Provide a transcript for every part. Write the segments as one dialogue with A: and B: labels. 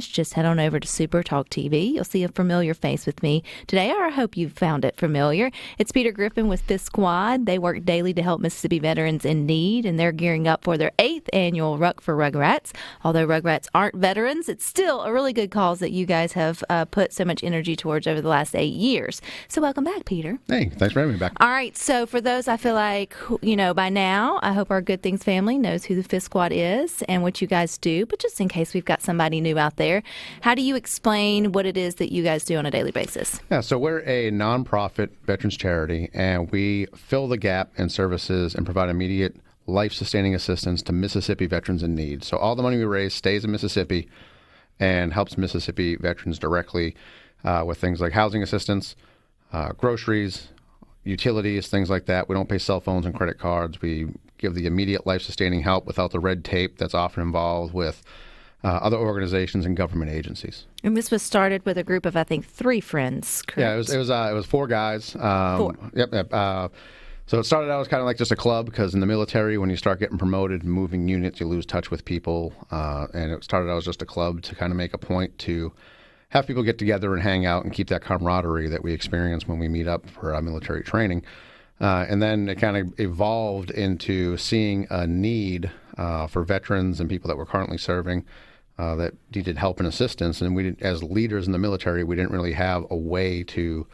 A: just head on over to SuperTalk TV. You'll see a familiar face with me today, or I hope you found it familiar. It's Peter Griffin with Fifth Squad. They work daily to help Mississippi veterans in need, and they're gearing up for their 8th annual Ruck for Rugrats. Although Rugrats aren't veterans, it's still a really good cause that you guys have put so much energy towards over the last 8 years. So welcome back, Peter.
B: Hey, thanks for having me back.
A: All right, so for those, I feel like, by now, I hope our Good Things family knows who the Fifth Squad is and what you guys do, but just in case we've got somebody new out there, how do you explain what it is that you guys do on a daily basis?
B: Yeah, so we're a nonprofit veterans charity, and we fill the gap in services and provide immediate life-sustaining assistance to Mississippi veterans in need. So all the money we raise stays in Mississippi and helps Mississippi veterans directly with things like housing assistance, groceries, utilities, things like that. We don't pay cell phones and credit cards. We give the immediate life-sustaining help without the red tape that's often involved with other organizations and government agencies.
A: And this was started with a group of, I think, 3 friends, correct?
B: Yeah, it was 4 guys.
A: 4.
B: Yep. So it started out as kind of like just a club, because in the military, when you start getting promoted and moving units, you lose touch with people. And it started out as just a club to kind of make a point to have people get together and hang out and keep that camaraderie that we experience when we meet up for our military training. And then it kind of evolved into seeing a need for veterans and people that were currently serving that needed help and assistance. And we, as leaders in the military, we didn't really have a way to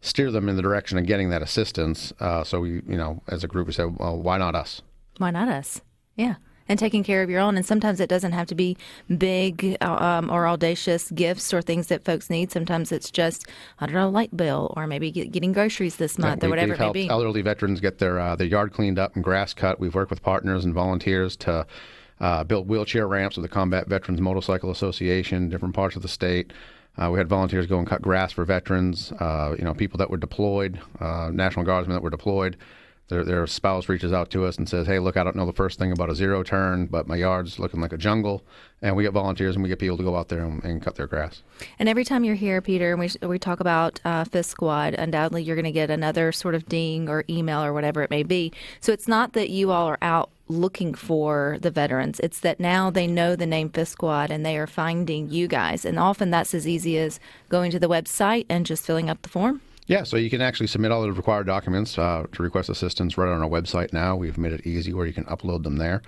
B: steer them in the direction of getting that assistance. So we, as a group, we said, well, why not us?
A: Why not us? Yeah. And taking care of your own. And sometimes it doesn't have to be big or audacious gifts or things that folks need. Sometimes it's just, I don't know, a light bill, or maybe getting groceries this month, or whatever it may be.
B: We've helped elderly veterans get their yard cleaned up and grass cut. We've worked with partners and volunteers to build wheelchair ramps with the Combat Veterans Motorcycle Association, different parts of the state. We had volunteers go and cut grass for veterans, people that were deployed, National Guardsmen that were deployed. Their spouse reaches out to us and says, hey, look, I don't know the first thing about a zero turn, but my yard's looking like a jungle. And we get volunteers and we get people to go out there and cut their grass. And
A: every time you're here, Peter, and we talk about Fifth Squad, undoubtedly you're going to get another sort of ding or email or whatever it may be. So it's not that you all are out looking for the veterans. It's that now they know the name Fifth Squad and they are finding you guys. And often that's as easy as going to the website and just filling up the form.
B: Yeah, so you can actually submit all the required documents to request assistance right on our website now. We've made it easy where you can upload them there.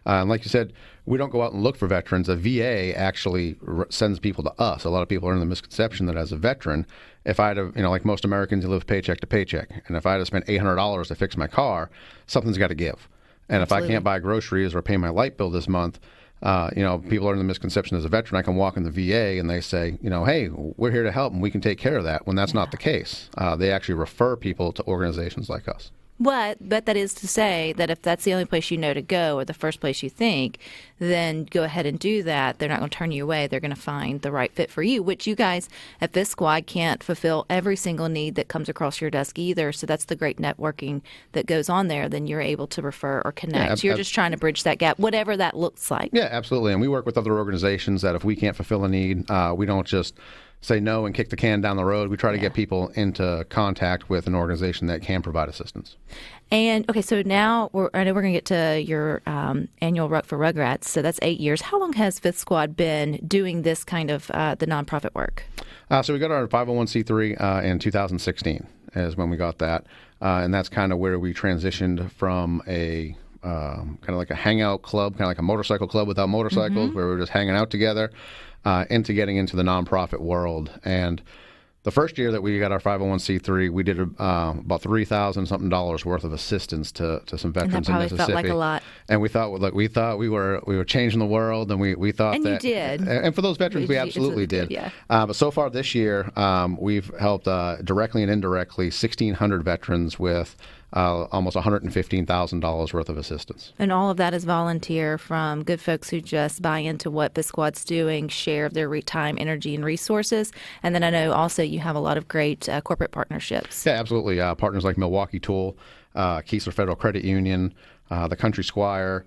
B: And like you said, we don't go out and look for veterans. The VA actually sends people to us. A lot of people are in the misconception that as a veteran, if I had to, like most Americans, you live paycheck to paycheck. And if I had to spend $800 to fix my car, something's got to give. And
A: Absolutely.
B: If I can't buy groceries or pay my light bill this month, people are in the misconception as a veteran, I can walk in the VA and they say, hey, we're here to help and we can take care of that, when that's not the case. They actually refer people to organizations like us.
A: But that is to say that if that's the only place you know to go, or the first place you think, then go ahead and do that. They're not going to turn you away. They're going to find the right fit for you, which you guys at Fifth Squad can't fulfill every single need that comes across your desk either. So that's the great networking that goes on there. Then you're able to refer or connect. You're just trying to bridge that gap, whatever that looks like.
B: Yeah, absolutely. And we work with other organizations that if we can't fulfill a need, we don't just say no and kick the can down the road. We try to get people into contact with an organization that can provide assistance.
A: And, okay, so now I know we're going to get to your annual Ruck for Rugrats, so that's 8 years. How long has Fifth Squad been doing this kind of the nonprofit work?
B: So we got our 501c3 in 2016 is when we got that. And that's kind of where we transitioned from a kind of like a hangout club, kind of like a motorcycle club without motorcycles, where we were just hanging out together, into getting into the nonprofit world. And the first year that we got our 501c3, we did about $3,000 something worth of assistance to some veterans in Mississippi.
A: And that probably felt like a lot.
B: And we thought we were changing the world, and we thought
A: and
B: that.
A: And you did.
B: And for those veterans, we absolutely did.
A: Yeah.
B: But so far this year, we've helped directly and indirectly 1,600 veterans with almost $115,000 worth of assistance.
A: And all of that is volunteer from good folks who just buy into what Fifth Squad's doing, share of their time, energy, and resources. And then I know also you have a lot of great corporate partnerships.
B: Yeah, absolutely. Partners like Milwaukee Tool, Keesler Federal Credit Union, the Country Squire,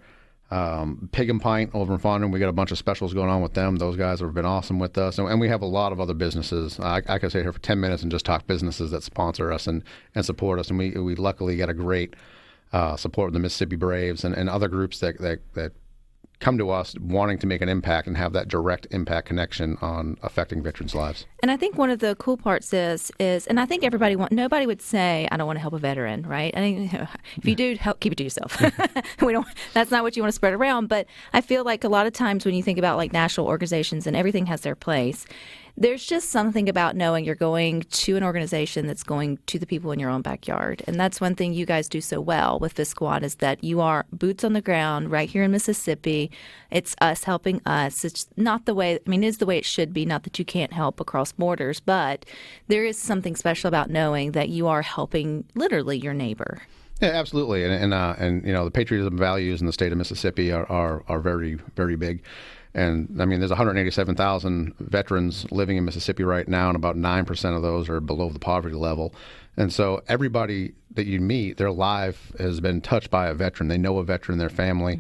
B: Pig and Pint over in Fondren. We got a bunch of specials going on with them. Those guys have been awesome with us. And we have a lot of other businesses. I could stay here for 10 minutes and just talk businesses that sponsor us and support us. And we luckily get a great support of the Mississippi Braves and other groups that come to us wanting to make an impact and have that direct impact connection on affecting veterans' lives.
A: And I think one of the cool parts is, and I think nobody would say, I don't want to help a veteran, right? I think if you do, keep it to yourself. That's not what you want to spread around. But I feel like a lot of times when you think about like national organizations and everything has their place, there's just something about knowing you're going to an organization that's going to the people in your own backyard. And that's one thing you guys do so well with this squad is that you are boots on the ground right here in Mississippi. It's us helping us. It's not the way, it's the way it should be. Not that you can't help across borders, but there is something special about knowing that you are helping literally your neighbor.
B: Yeah, absolutely. And the patriotism values in the state of Mississippi are very, very big. And there's 187,000 veterans living in Mississippi right now, and about 9% of those are below the poverty level. And so everybody that you meet, their life has been touched by a veteran. They know a veteran, their family,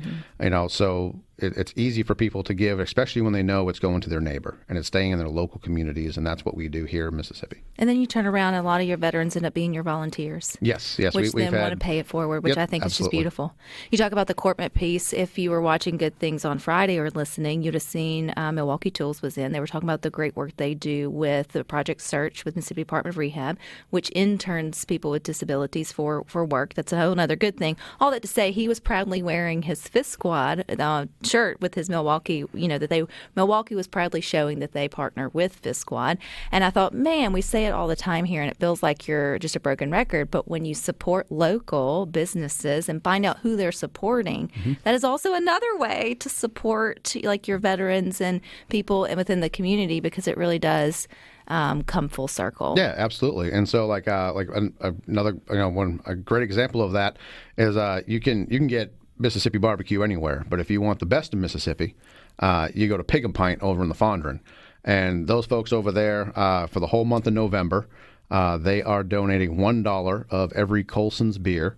B: so it's easy for people to give, especially when they know it's going to their neighbor and it's staying in their local communities. And that's what we do here in Mississippi.
A: And then you turn around and a lot of your veterans end up being your volunteers.
B: Yes.
A: Which we've want to pay it forward, which I think is just beautiful. You talk about the corporate piece. If you were watching Good Things on Friday or listening, you'd have seen Milwaukee Tools was in. They were talking about the great work they do with the Project Search with Mississippi Department of Rehab, which interns people with disabilities for work. That's a whole other good thing. All that to say, he was proudly wearing his Fifth Squad shirt with his Milwaukee, Milwaukee was proudly showing that they partner with Fifth Squad. And I thought, man, we say it all the time here and it feels like you're just a broken record. But when you support local businesses and find out who they're supporting, that is also another way to support like your veterans and people within the community, because it really does come full circle.
B: Yeah, absolutely. And so a great example of that is you can get Mississippi barbecue anywhere, but if you want the best of Mississippi, you go to Pig and Pint over in the Fondren. And those folks over there, for the whole month of November, they are donating $1 of every Colson's beer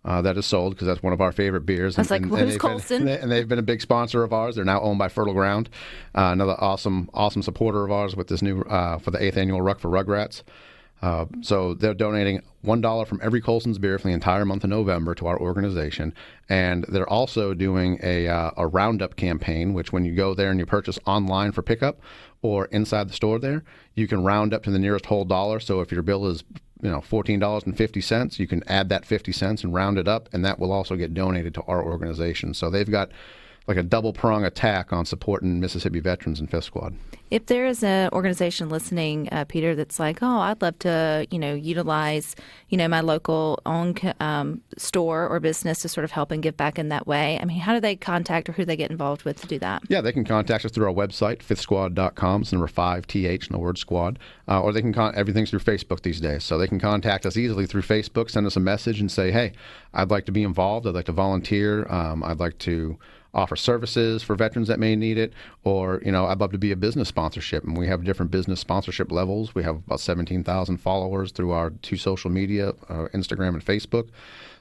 B: that is sold, because that's one of our favorite beers.
A: I was who's Colson?
B: And they've been a big sponsor of ours. They're now owned by Fertile Ground, another awesome supporter of ours with this new for the 8th annual Ruck for Rugrats. So they're donating $1 from every Colson's beer for the entire month of November to our organization. And they're also doing a roundup campaign, which when you go there and you purchase online for pickup or inside the store there, you can round up to the nearest whole dollar. So if your bill is $14.50, you can add that 50 cents and round it up, and that will also get donated to our organization. So they've got like a double prong attack on supporting Mississippi veterans and Fifth Squad.
A: If there is an organization listening, Peter, that's like, oh, I'd love to, utilize, my local own store or business to sort of help and give back in that way. How do they contact or who do they get involved with to do that? Yeah,
B: they can contact us through our website, fifthsquad.com. It's number 5TH in the word squad. Or they can everything's through Facebook these days. So they can contact us easily through Facebook, send us a message and say, hey, I'd like to be involved. I'd like to volunteer. I'd like to offer services for veterans that may need it, or I'd love to be a business sponsorship. And we have different business sponsorship levels. We have about 17,000 followers through our two social media, Instagram and Facebook.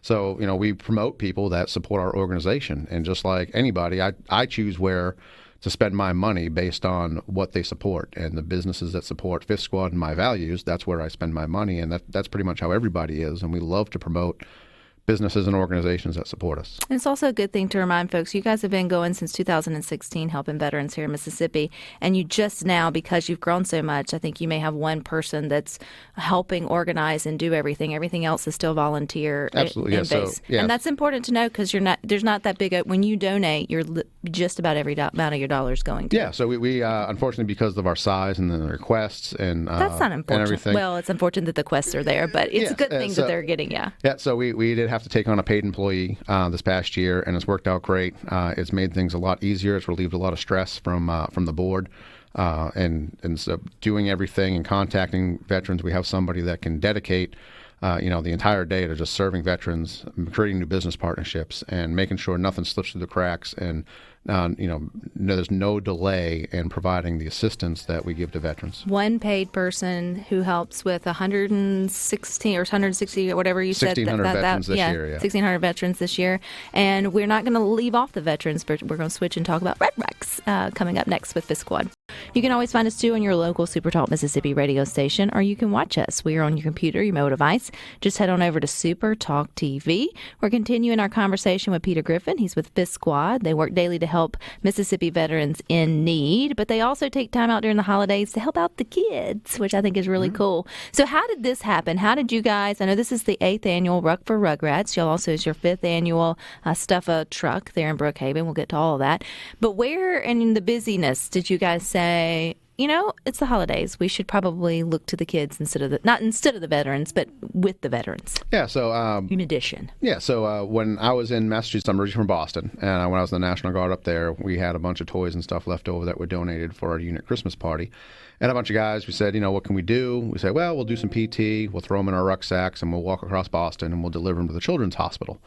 B: So we promote people that support our organization, and just like anybody, I choose where to spend my money based on what they support, and the businesses that support Fifth Squad and my values, that's where I spend my money, and that's pretty much how everybody is. And we love to promote businesses and organizations that support us.
A: And it's also a good thing to remind folks, you guys have been going since 2016 helping veterans here in Mississippi, and you just now, because you've grown so much, I think you may have one person that's helping organize and do everything. Everything else is still volunteer.
B: Absolutely, yeah.
A: So, yeah. And that's important to know, because there's not that big when you donate, you're just about every amount of your dollars going to.
B: Yeah, so we unfortunately, because of our size and the requests and
A: that's not unfortunate.
B: And everything.
A: Well, it's unfortunate that the quests are there, but it's a good thing that they're getting. Yeah,
B: so we did have to take on a paid employee this past year, and it's worked out great. It's made things a lot easier. It's relieved a lot of stress from the board, and so doing everything and contacting veterans, we have somebody that can dedicate the entire day to just serving veterans, creating new business partnerships, and making sure nothing slips through the cracks, and there's no delay in providing the assistance that we give to veterans.
A: One paid person who helps with 116 or 160 or whatever you said.
B: 1,600 veterans this year. Yeah,
A: 1,600 veterans this year. And we're not going to leave off the veterans, but we're going to switch and talk about Red Rucks coming up next with Fifth Squad. You can always find us, too, on your local SuperTalk Mississippi radio station, or you can watch us. We are on your computer, your mobile device. Just head on over to SuperTalk TV. We're continuing our conversation with Peter Griffin. He's with Fifth Squad. They work daily to help Mississippi veterans in need, but they also take time out during the holidays to help out the kids, which I think is really cool. So how did this happen? How did you guys, I know this is the 8th annual Ruck for Rugrats. Y'all also is your 5th annual Stuff a Truck there in Brookhaven. We'll get to all of that. But where in the busyness did you guys say, you know, it's the holidays, we should probably look to the kids not instead of the veterans, but with the veterans?
B: Yeah, so
A: in addition.
B: Yeah, so when I was in Massachusetts, I'm originally from Boston, and when I was in the National Guard up there, we had a bunch of toys and stuff left over that were donated for our unit Christmas party. And a bunch of guys, we said, you know, what can we do? We said, well, we'll do some PT, we'll throw them in our rucksacks, and we'll walk across Boston, and we'll deliver them to the Children's Hospital.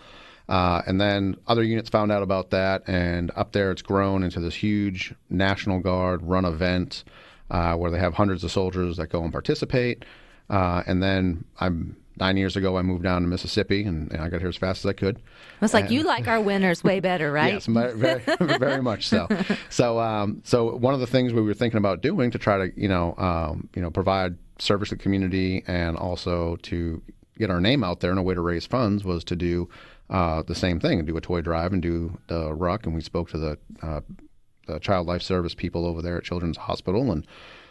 B: And then other units found out about that, and up there it's grown into this huge National Guard run event where they have hundreds of soldiers that go and participate. And then 9 years ago, I moved down to Mississippi, and I got here as fast as I could.
A: It's like you like our winters way better, right?
B: Yes, very, very much so. So one of the things we were thinking about doing to try to provide service to the community and also to get our name out there and a way to raise funds was to do the same thing and do a toy drive and do the Ruck. And we spoke to the Child Life Service people over there at Children's Hospital and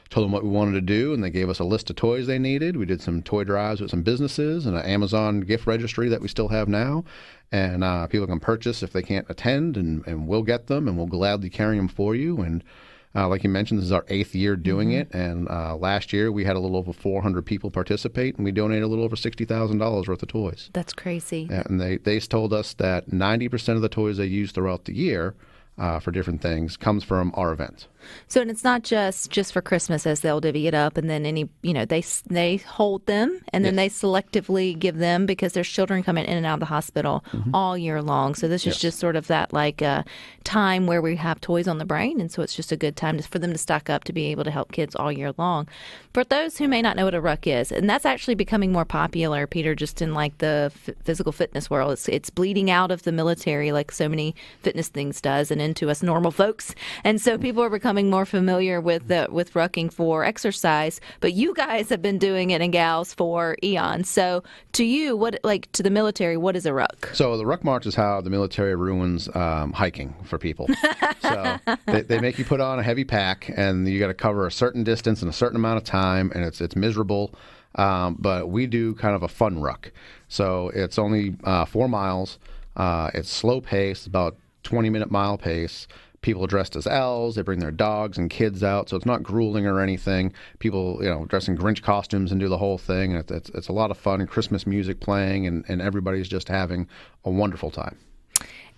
B: told them what we wanted to do, and they gave us a list of toys they needed. We did some toy drives with some businesses and an Amazon gift registry that we still have now. And people can purchase if they can't attend, and we'll get them, and we'll gladly carry them for you. And like you mentioned, this is our 8th year doing it. And last year we had a little over 400 people participate, and we donated a little over $60,000 worth of toys.
A: That's crazy.
B: And they told us that 90% of the toys they use throughout the year for different things comes from our event.
A: So, and it's not just for Christmas, as they'll divvy it up, and then they hold them, and then they selectively give them, because there's children coming in and out of the hospital all year long. So this is just sort of that time where we have toys on the brain, and so it's just a good time for them to stock up to be able to help kids all year long. For those who may not know what a Ruck is, and that's actually becoming more popular, Peter, just in the physical fitness world. It's bleeding out of the military like so many fitness things does, and into us normal folks, and so people are becoming more familiar with rucking for exercise, but you guys have been doing it, and gals, for eons. So to you, to the military, what is a Ruck?
B: So the Ruck March is how the military ruins hiking for people. So they make you put on a heavy pack, and you got to cover a certain distance in a certain amount of time, and it's miserable. But we do kind of a fun ruck. So it's only 4 miles. It's slow pace, about 20-minute mile pace. People dressed as elves. They bring their dogs and kids out, so it's not grueling or anything. People, dress in Grinch costumes and do the whole thing. And it's a lot of fun. Christmas music playing, and everybody's just having a wonderful time.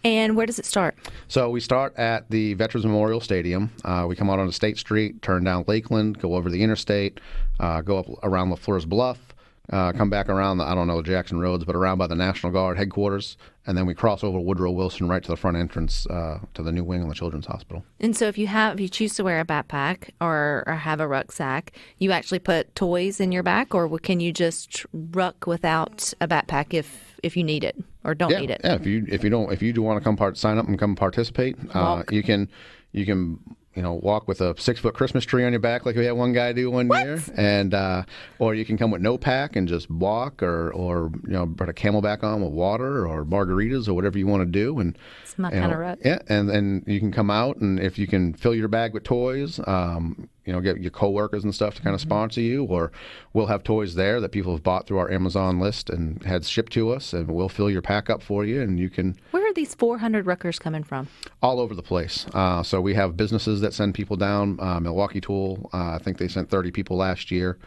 A: And where does it start?
B: So we start at the Veterans Memorial Stadium. We come out onto State Street, turn down Lakeland, go over the interstate, go up around LaFleur's Bluff, come back around the Jackson Roads, but around by the National Guard headquarters, and then we cross over Woodrow Wilson right to the front entrance to the new wing of the Children's Hospital. And
A: so if you choose to wear a backpack or have a rucksack, you actually put toys in your back, or can you just ruck without a backpack if you need it or don't need it?
B: Yeah, if you do want to sign up and come participate, you can walk with a 6-foot Christmas tree on your back like we had one guy do one year, and or you can come with no pack and just walk, or put a Camelback on with water or margaritas or whatever you want to do. And
A: it's my kind of ruck.
B: Yeah, and you can come out, and if you can fill your bag with toys, get your coworkers and stuff to kind of sponsor you, or we'll have toys there that people have bought through our Amazon list and had shipped to us, and we'll fill your pack up for you, and you can.
A: Where are these 400 ruckers coming from?
B: All over the place. So we have businesses that send people down. Milwaukee Tool, I think they sent 30 people last year.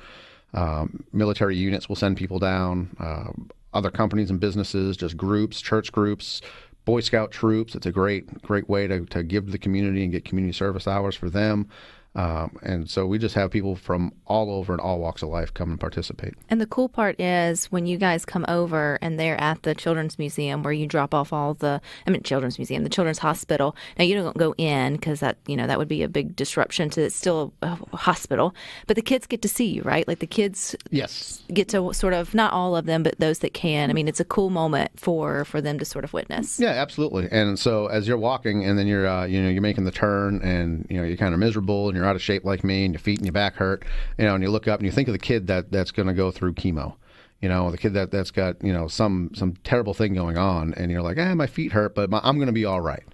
B: Military units will send people down. Other companies and businesses, just groups, church groups, Boy Scout troops. It's a great way to give to the community and get community service hours for them. And so we just have people from all over and all walks of life come and participate.
A: And the cool part is when you guys come over and they're at the Children's Museum where you drop off the Children's Museum, the Children's Hospital. Now, you don't go in because that would be a big disruption to it's still a hospital. But the kids get to see you, right? Like the kids get to sort of, not all of them, but those that can. I mean, it's a cool moment for them to sort of witness.
B: Yeah, absolutely. And so as you're walking and then you're making the turn and, you're kind of miserable and you're out of shape like me and your feet and your back hurt, and you look up and you think of the kid that's going to go through chemo. The kid that's got, some terrible thing going on, and you're like, my feet hurt, but I'm going to be all right.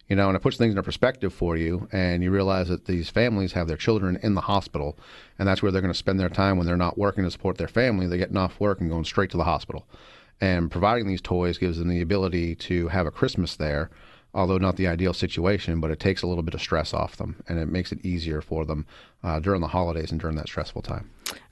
B: And it puts things into perspective for you, and you realize that these families have their children in the hospital, and that's where they're going to spend their time when they're not working to support their family. They're getting off work and going straight to the hospital. And providing these toys gives them the ability to have a Christmas there, although not the ideal situation, but it takes a little bit of stress off them, and it makes it easier for them during the holidays and during that stressful time.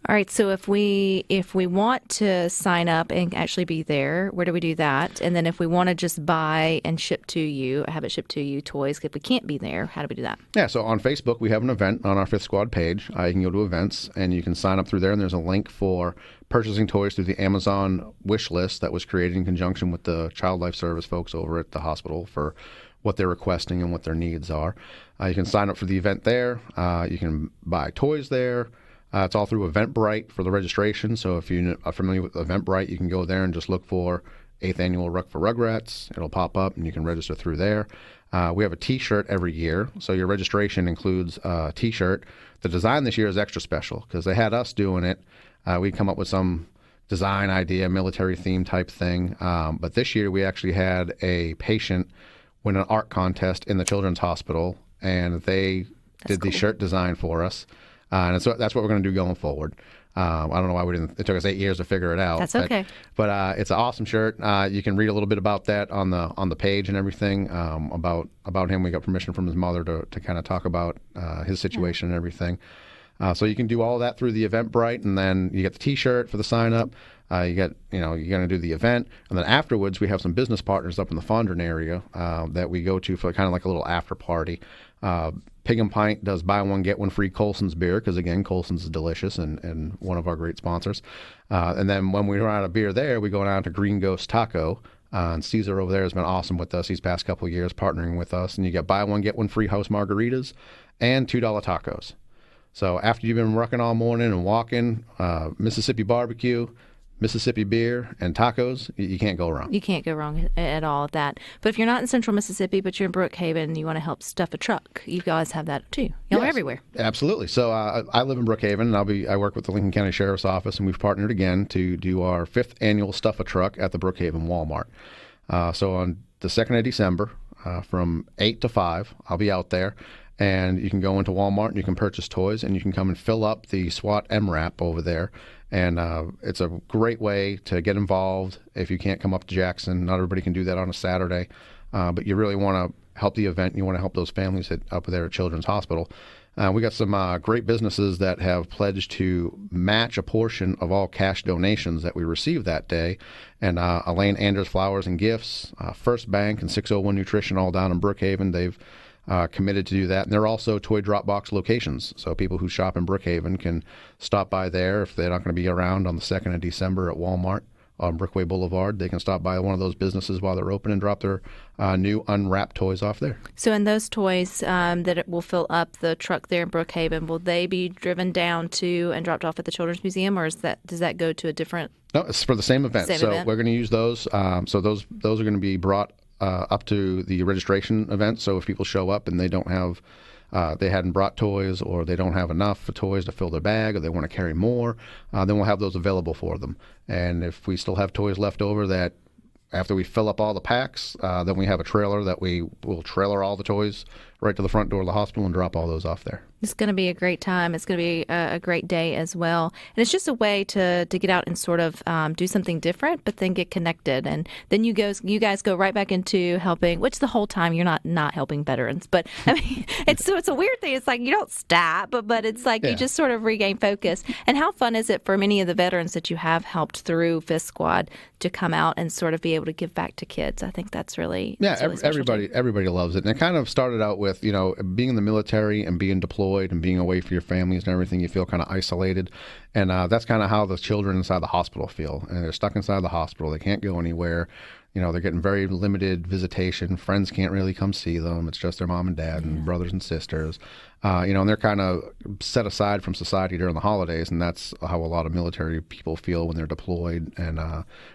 A: All right, so if we want to sign up and actually be there, where do we do that? And then if we want to just buy and have it shipped to you toys, if we can't be there, how do we do that?
B: Yeah, so on Facebook, we have an event on our Fifth Squad page. You can go to events, and you can sign up through there, and there's a link for purchasing toys through the Amazon wish list that was created in conjunction with the Child Life Service folks over at the hospital for what they're requesting and what their needs are. You can sign up for the event there. You can buy toys there. It's all through Eventbrite for the registration. So if you are familiar with Eventbrite, you can go there and just look for 8th Annual Ruck for Rugrats. It'll pop up, and you can register through there. We have a T-shirt every year, so your registration includes a T-shirt. The design this year is extra special because they had us doing it. We'd come up with some design idea, military theme type thing. But this year we actually had a patient win an art contest in the Children's Hospital, and they did the shirt design for us. And so that's what we're going to do going forward. I don't know why we didn't. It took us 8 years to figure it out.
A: That's okay.
B: But it's an awesome shirt. You can read a little bit about that on the page and everything about him. We got permission from his mother to kind of talk about his situation and everything. So you can do all of that through the Eventbrite, and then you get the T-shirt for the sign up. You're going to do the event, and then afterwards we have some business partners up in the Fondren area that we go to for kind of like a little after party. Pig and Pint does buy one get one free Colson's beer because again Colson's is delicious and one of our great sponsors. And then when we run out of beer there, we go down to Green Ghost Taco. And Caesar over there has been awesome with us these past couple of years, partnering with us, and you get buy one get one free house margaritas and $2 tacos. So after you've been rucking all morning and walking, Mississippi barbecue, Mississippi beer, and tacos, you can't go wrong.
A: You can't go wrong at all with that. But if you're not in central Mississippi, but you're in Brookhaven and you want to help stuff a truck, you guys have that too. Y'all are everywhere.
B: Absolutely. So I live in Brookhaven, and I work with the Lincoln County Sheriff's Office, and we've partnered again to do our 5th annual Stuff a Truck at the Brookhaven Walmart. So on the 2nd of December, from 8 to 5, I'll be out there. And you can go into Walmart and you can purchase toys, and you can come and fill up the SWAT MRAP over there. And it's a great way to get involved if you can't come up to Jackson. Not everybody can do that on a Saturday, but you really want to help the event. You want to help those families up there at Children's Hospital. We got some great businesses that have pledged to match a portion of all cash donations that we receive that day. And Elaine Anders Flowers and Gifts, First Bank, and 601 Nutrition, all down in Brookhaven, they've committed to do that. And they're also toy drop box locations. So people who shop in Brookhaven can stop by there if they're not going to be around on the 2nd of December at Walmart on Brookway Boulevard. They can stop by one of those businesses while they're open and drop their new unwrapped toys off there. So
A: in those toys that it will fill up the truck there in Brookhaven, will they be driven down to and dropped off at the Children's Museum, or does that go to a different?
B: No, it's for the same event. We're going to use those. So those are going to be brought up to the registration event. So if people show up and they don't have, they hadn't brought toys, or they don't have enough toys to fill their bag, or they want to carry more, then we'll have those available for them. And if we still have toys left over that after we fill up all the packs, then we have a trailer that we will trailer all the toys right to the front door of the hospital and drop all those off there.
A: It's going to be a great time. It's going to be a great day as well. And it's just a way to get out and sort of do something different, but then get connected. And then you guys go right back into helping, which the whole time you're not helping veterans. But I mean, it's a weird thing. It's like you don't stop, but it's like you just sort of regain focus. And how fun is it for many of the veterans that you have helped through Fifth Squad to come out and sort of be able to give back to kids? I think that's really
B: everybody loves it. And it kind of started out with, being in the military and being deployed and being away from your families and everything, you feel kind of isolated. And that's kind of how the children inside the hospital feel. And they're stuck inside the hospital. They can't go anywhere. They're getting very limited visitation. Friends can't really come see them. It's just their mom and dad and brothers and sisters. And they're kind of set aside from society during the holidays. And that's how a lot of military people feel when they're deployed and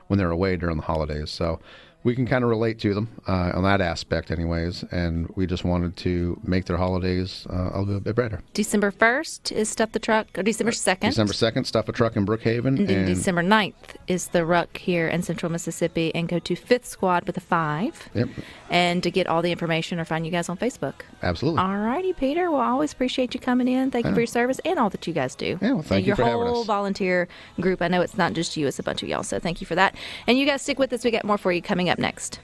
B: when they're away during the holidays. So we can kind of relate to them on that aspect anyways, and we just wanted to make their holidays a little bit better.
A: December 1st is Stuff the Truck, or December 2nd?
B: December 2nd, Stuff a Truck in Brookhaven.
A: And then December 9th is the Ruck here in Central Mississippi, and go to 5th Squad with a 5.
B: Yep.
A: And to get all the information or find you guys on Facebook.
B: Absolutely.
A: All righty, Peter. Well, I always appreciate you coming in. Thank you for your service and all that you guys do.
B: Yeah, well, thank you for having us.
A: Your whole volunteer group. I know it's not just you, it's a bunch of y'all, so thank you for that. And you guys stick with us. We got more for you coming up next.